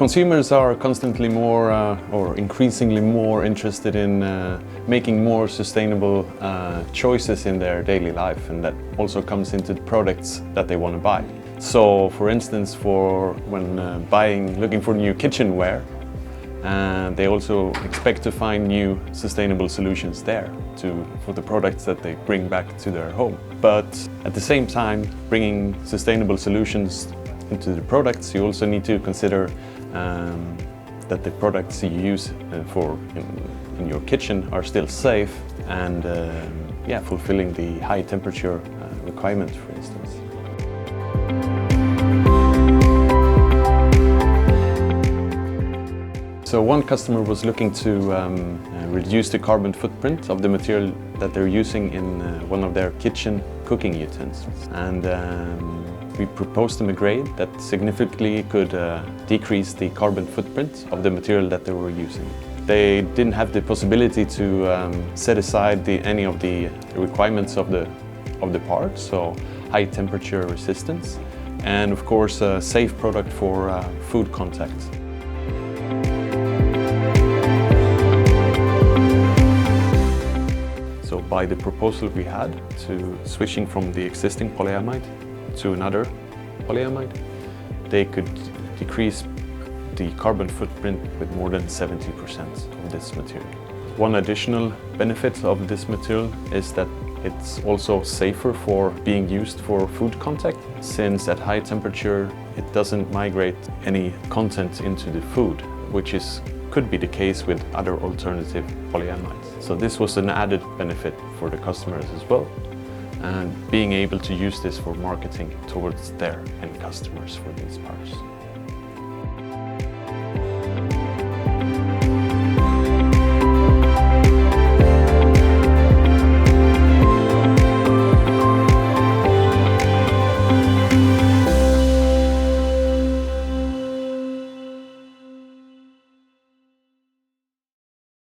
Consumers are constantly more or increasingly more interested in making more sustainable choices in their daily life, and that also comes into the products that they want to buy. So for instance, when looking for new kitchenware, they also expect to find new sustainable solutions there for the products that they bring back to their home. But at the same time, bringing sustainable solutions into the products, you also need to consider that the products you use in your kitchen are still safe and fulfilling the high temperature requirement, for instance. So one customer was looking to reduce the carbon footprint of the material that they're using in one of their kitchen cooking utensils. And we proposed them a grade that significantly could decrease the carbon footprint of the material that they were using. They didn't have the possibility to set aside any of the requirements of the part, so high temperature resistance, and of course a safe product for food contact. So by the proposal we had to switching from the existing polyamide to another polyamide, they could decrease the carbon footprint with more than 70% of this material. One additional benefit of this material is that it's also safer for being used for food contact, since at high temperature it doesn't migrate any content into the food, which could be the case with other alternative polyamides. So this was an added benefit for the customers as well, and being able to use this for marketing towards their end customers for these parts.